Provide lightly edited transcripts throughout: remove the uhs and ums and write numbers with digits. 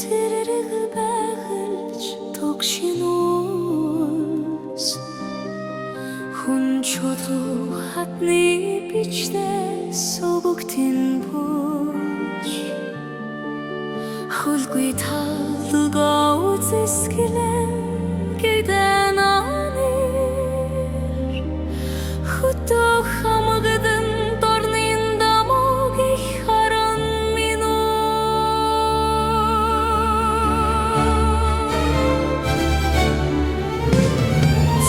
сэрэрэг байгальж тогшинус хүн чулуу хатны бичнээс өгөгтэн бууж хөлгүй талгаа үзэсгэлэн гэдэн анир хөтөө хамгадан дорнын дамог их харан мину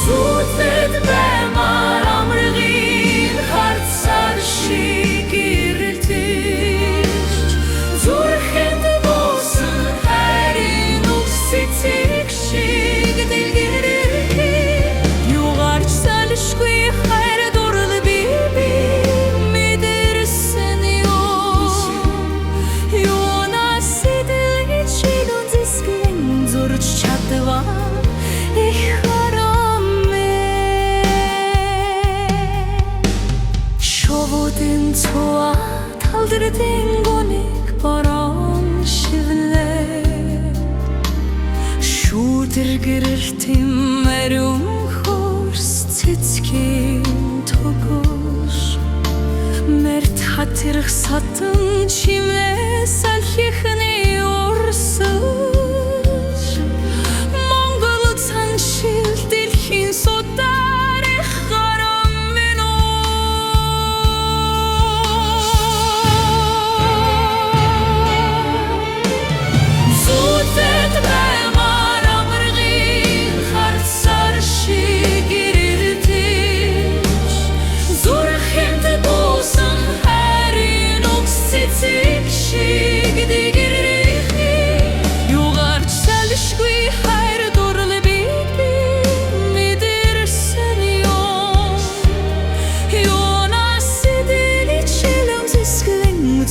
зүтэд баймар амрыгын харцар шиг ирэлтэж зүрхэнд болсон хайрын үгсэцэг шиг дэлгэрэх юугаарч салшгүй хайр дурлал би мэдэрсэн юунаас сэдэлгэж шилэн зэсгэлэн зурж чадваа их шоводын цуа талдырдын гоныг борон шивлээ шүүдэр гэрэлтим мэрэм хөрс цэцгийн тогош мэрт хатырх сатын чимээс алхихны урсаж Монгол цаншил дэлхийн судар их гарам минь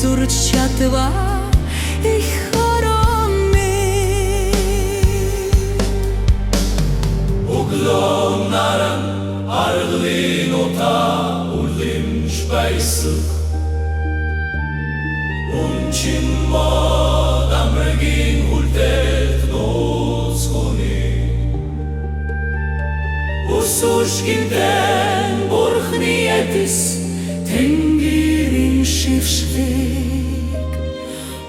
зурж чадваа их харам минь Өглөө наран аргалын утаа үлэмж баясаг Үнчин мод амрыгийн хүлдэлт нууцгоны Өсөшгиндэн бурхны эдис тэнгэрийн шившлэг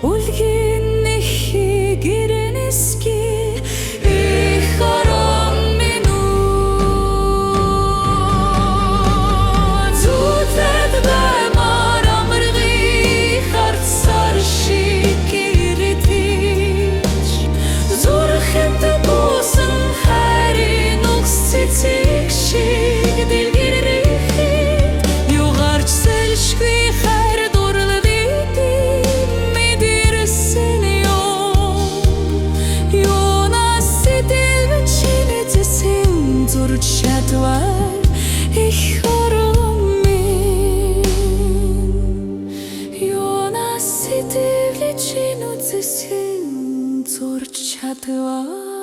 үлгэн нэхи гэрэнэски их харам минь зүтэд баймар амрыгын харцар шиг ирэтэж зүрхэнд буусан хайрын үгсэцэг шиг дэлгэрэх юугаарч салшгүй хайр дурлал мэдэрсэн юунаас сэдэлгэж шинэцсэн зурж чадваа их харам минь юунаас сэдэлгэж шинэцсэн зурж чадваа